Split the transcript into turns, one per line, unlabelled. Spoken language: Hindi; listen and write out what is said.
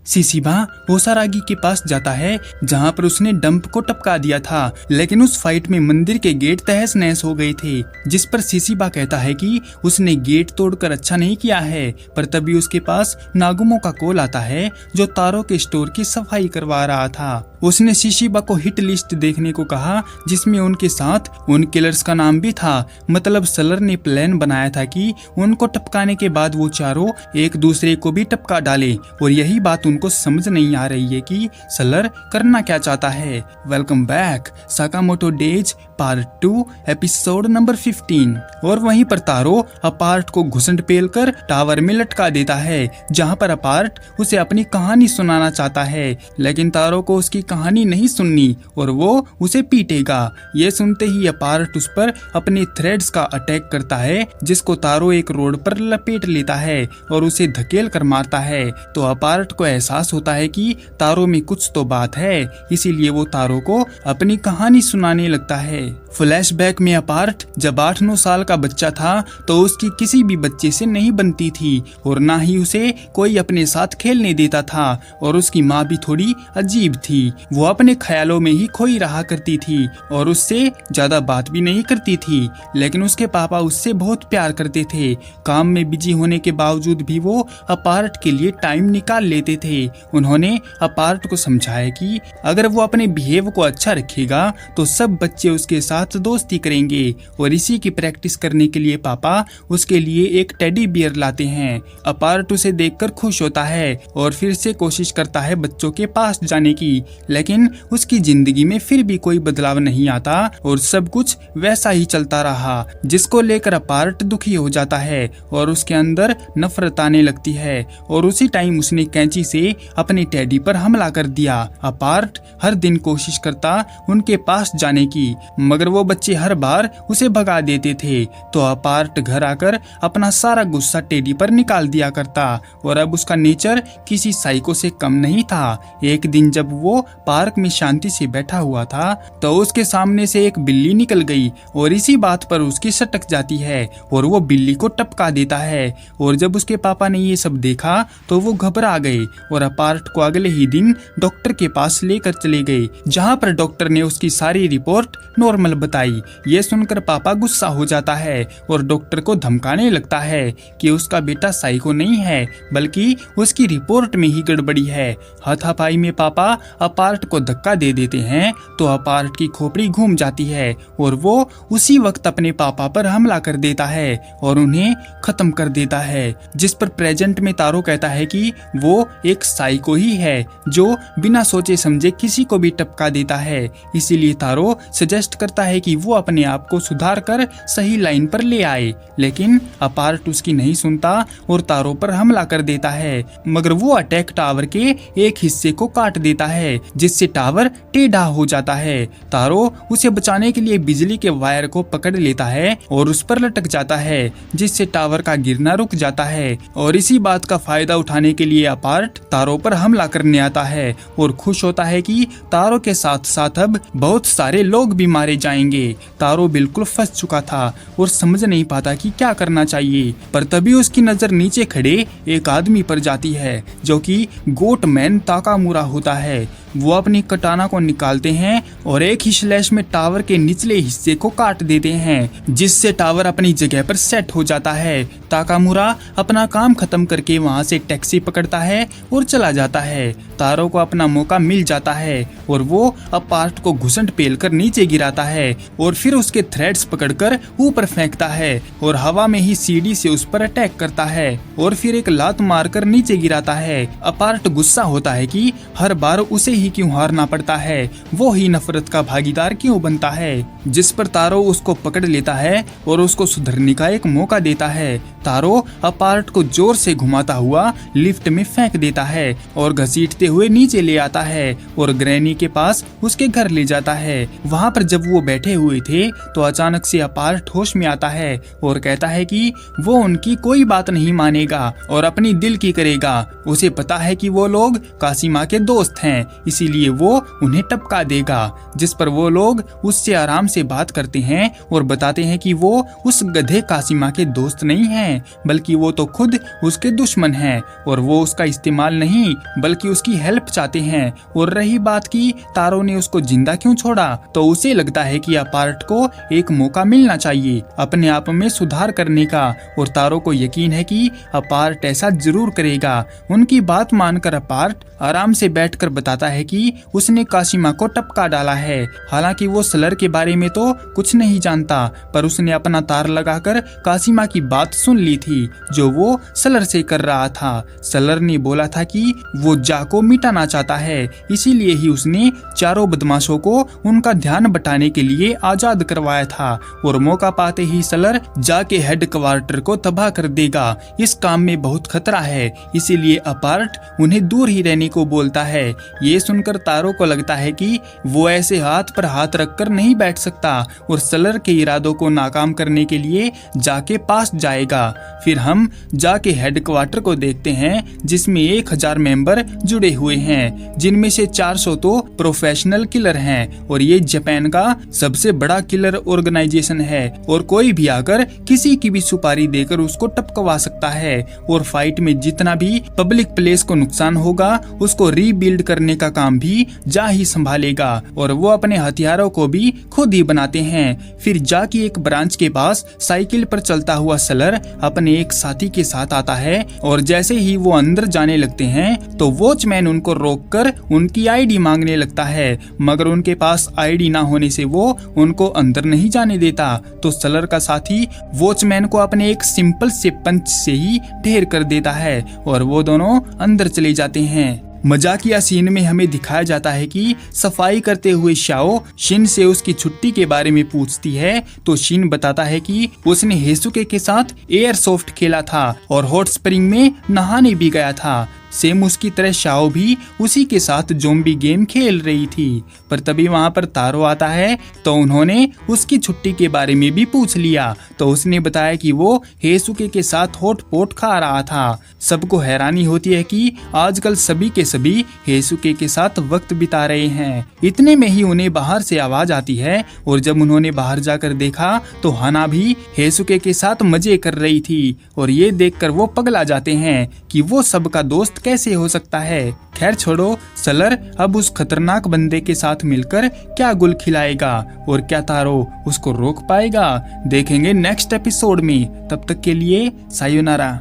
शिशिबा ओसारागी के पास जाता है जहाँ पर उसने डंप को टपका दिया था, लेकिन उस फाइट में मंदिर के गेट तहस नहस हो गए थे, जिस पर शिशिबा कहता है कि उसने गेट तोड़कर अच्छा नहीं किया है। पर तभी उसके पास नागुमो का कॉल आता है जो तारो के स्टोर की सफाई करवा रहा था। उसने शिशिबा को हिट लिस्ट देखने को कहा जिसमें उनके साथ उन किलर्स का नाम भी था। मतलब सलर ने प्लान बनाया था कि उनको टपकाने के बाद वो चारों एक दूसरे को भी टपका डाले, और यही बात उनको समझ नहीं आ रही है कि सलर करना क्या चाहता है। Welcome back Sakamoto days part 2 episode number 15। और वहीं पर तारो अपार्ट को घुसंड पेल कर टावर में लटका देता है, जहां पर अपार्ट उसे अपनी कहानी सुनाना चाहता है, लेकिन तारो को उसकी कहानी नहीं सुननी और वो उसे पीटेगा। ये सुनते ही अपार्ट उस पर अपने थ्रेड्स का अटैक करता है, जिसको तारो एक रोड पर लपेट लेता है और उसे धकेल कर मारता है। तो अपार्ट को एहसास होता है कि तारो में कुछ तो बात है, इसीलिए वो तारो को अपनी कहानी सुनाने लगता है। फ्लैशबैक में अपार्ट जब 8-9 साल का बच्चा था तो उसकी किसी भी बच्चे से नहीं बनती थी और ना ही उसे कोई अपने साथ खेलने देता था, और उसकी माँ भी थोड़ी अजीब थी। वो अपने ख्यालों में ही खोई रहा करती थी और उससे ज्यादा बात भी नहीं करती थी, लेकिन उसके पापा उससे बहुत प्यार करते थे। काम में बिजी होने के बावजूद भी वो अपार्ट के लिए टाइम निकाल लेते थे। उन्होंने अपार्ट को समझाया कि अगर वो अपने बिहेव को अच्छा रखेगा तो सब बच्चे उसके साथ दोस्ती करेंगे, और इसी की प्रैक्टिस करने के लिए पापा उसके लिए एक टेडी बियर लाते हैं। अपार्ट उसे देखकर खुश होता है और फिर से कोशिश करता है बच्चों के पास जाने की, लेकिन उसकी जिंदगी में फिर भी कोई बदलाव नहीं आता और सब कुछ वैसा ही चलता रहा, जिसको लेकर अपार्ट दुखी हो जाता है और उसके अंदर नफरत आने लगती है। और उसी टाइम उसने कैंची से अपने टेडी पर हमला कर दिया। अपार्ट हर दिन कोशिश करता उनके पास जाने की, मगर वो बच्चे हर बार उसे भगा देते थे। तो अपार्ट घर आकर अपना सारा गुस्सा टेडी पर निकाल दिया करता, और अब उसका नेचर किसी साइको से कम नहीं था। एक दिन जब वो पार्क में शांति से बैठा हुआ था तो उसके सामने से एक बिल्ली निकल गई और इसी बात पर उसकी सटक जाती है और वो बिल्ली को टपका देता है। और जब उसके पापा ने ये सब देखा तो वो घबरा गए और अपार्ट को अगले ही दिन डॉक्टर के पास लेकर चले गए, जहाँ पर डॉक्टर ने उसकी सारी रिपोर्ट नॉर्मल बताई। ये सुनकर पापा गुस्सा हो जाता है और डॉक्टर को धमकाने लगता है कि उसका बेटा साइको नहीं है बल्कि उसकी रिपोर्ट में ही गड़बड़ी है। हाथापाई में पापा अपार्ट को धक्का दे देते हैं तो अपार्ट की खोपड़ी घूम जाती है और वो उसी वक्त अपने पापा पर हमला कर देता है और उन्हें खत्म कर देता है, जिस पर प्रेजेंट में तारो कहता है कि वो एक साइको ही है जो बिना सोचे समझे किसी को भी टपका देता है। इसीलिए तारो सजेस्ट करता है कि वो अपने आप को सुधार कर सही लाइन पर ले आए, लेकिन अपार्ट उसकी नहीं सुनता और तारो पर हमला कर देता है, मगर वो अटैक टावर के एक हिस्से को काट देता है जिससे टावर टेढ़ा हो जाता है। तारो उसे बचाने के लिए बिजली के वायर को पकड़ लेता है और उस पर लटक जाता है, जिससे टावर का गिरना रुक जाता है। और इसी बात का फायदा उठाने के लिए अपार्ट तारो पर हमला करने आता है और खुश होता है कि तारो के साथ साथ अब बहुत सारे लोग भी मारे जाएंगे। तारो बिल्कुल फंस चुका था और समझ नहीं पाता कि क्या करना चाहिए, पर तभी उसकी नजर नीचे खड़े एक आदमी पर जाती है जो कि गोट मैन ताकामुरा होता है। वो अपनी कटाना को निकालते हैं और एक ही स्लैश में टावर के निचले हिस्से को काट देते हैं, जिससे टावर अपनी जगह पर सेट हो जाता है। ताकामुरा अपना काम खत्म करके वहां से टैक्सी पकड़ता है और चला जाता है। तारो को अपना मौका मिल जाता है और वो अपार्ट को घुसंड पेल कर नीचे गिराता है और फिर उसके थ्रेड्स पकड़कर ऊपर फेंकता है और हवा में ही सीढ़ी से उस पर अटैक करता है और फिर एक लात मारकर नीचे गिराता है। अपार्ट गुस्सा होता है कि हर बार उसे ही क्यों हारना पड़ता है, वो ही नफरत का भागीदार क्यों बनता है, जिस पर तारो उसको पकड़ लेता है और उसको सुधरने का एक मौका देता है। तारो अपार्ट को जोर से घुमाता हुआ लिफ्ट में फेंक देता है और घसीटते हुए नीचे ले आता है और ग्रैनी के पास उसके घर ले जाता है। वहाँ पर जब वो बैठे हुए थे तो अचानक से अपार्ट होश में आता है और कहता है कि वो उनकी कोई बात नहीं मानेगा और अपनी दिल की करेगा। उसे पता है कि वो लोग कासिमा के दोस्त हैं, इसीलिए वो उन्हें टपका देगा, जिस पर वो लोग उससे आराम से बात करते हैं और बताते हैं कि वो उस गधे कासिमा के दोस्त नहीं हैं, बल्कि वो तो खुद उसके दुश्मन हैं और वो उसका इस्तेमाल नहीं बल्कि उसकी हेल्प चाहते हैं। और रही बात की तारो ने उसको जिंदा क्यों छोड़ा, तो उसे लगता है कि अपार्ट को एक मौका मिलना चाहिए अपने आप में सुधार करने का, और तारो को यकीन है कि अपार्ट ऐसा जरूर करेगा। उनकी बात मानकर अपार्ट आराम से बैठकर बताता है कि उसने कासिमा को टपका डाला है। हालांकि वो सलर के बारे में तो कुछ नहीं जानता, पर उसने अपना तार लगाकर कासिमा की बात सुन ली थी जो वो सलर से कर रहा था। सलर ने बोला था कि वो जा को मिटाना चाहता है, इसीलिए ही उसने चारों बदमाशों को उनका ध्यान बटाने के लिए आजाद करवाया था, और मौका पाते ही सलर जा के हेडक्वार्टर को तबाह कर देगा। इस काम में बहुत खतरा है, इसीलिए अपार्ट उन्हें दूर ही रहने को बोलता है। ये सुनकर तारो को लगता है कि वो ऐसे हाथ पर हाथ रखकर नहीं बैठ सकता और सलर के इरादों को नाकाम करने के लिए जाके पास जाएगा। फिर हम जाके हेडक्वार्टर को देखते हैं जिसमें 1000 मेंबर जुड़े हुए हैं, जिनमें से 400 तो प्रोफेशनल किलर हैं, और ये जापान का सबसे बड़ा किलर ऑर्गेनाइजेशन है और कोई भी आकर किसी की भी सुपारी देकर उसको टपकवा सकता है। और फाइट में जितना भी पब्लिक प्लेस को नुकसान होगा उसको रीबिल्ड करने का काम भी जा ही संभालेगा, और वो अपने हथियारों को भी खुद ही बनाते हैं। फिर जा की एक ब्रांच के पास साइकिल पर चलता हुआ सलर अपने एक साथी के साथ आता है, और जैसे ही वो अंदर जाने लगते हैं तो वॉचमैन उनको रोककर उनकी आईडी मांगने लगता है, मगर उनके पास आईडी ना होने से वो उनको अंदर नहीं जाने देता। तो सलर का साथी वॉचमैन को अपने एक सिंपल से पंच से ही ढेर कर देता है और वो दोनों अंदर चले जाते हैं। मजाकिया सीन में हमें दिखाया जाता है कि सफाई करते हुए शाओ शिन से उसकी छुट्टी के बारे में पूछती है, तो शिन बताता है कि उसने हेसुके के साथ एयरसॉफ्ट खेला था और हॉट स्प्रिंग में नहाने भी गया था। सेम उसकी तरह शाओ भी उसी के साथ ज़ॉम्बी गेम खेल रही थी। पर तभी वहाँ पर तारो आता है, तो उन्होंने उसकी छुट्टी के बारे में भी पूछ लिया। तो उसने बताया कि वो हेसुके के साथ हॉट पॉट खा रहा था। सबको हैरानी होती है कि आजकल सभी के सभी हेसुके के साथ वक्त बिता रहे हैं। इतने में ही उन्हें बाहर से आवाज आती है, और जब उन्होंने बाहर जाकर देखा तो हाना भी हेसुके के साथ मजे कर रही थी, और ये देखकर वो पगला जाते हैं कि वो सबका दोस्त कैसे हो सकता है। खैर छोड़ो, सलर अब उस खतरनाक बंदे के साथ मिलकर क्या गुल खिलाएगा और क्या तारो उसको रोक पाएगा, देखेंगे नेक्स्ट एपिसोड में। तब तक के लिए सायोनारा।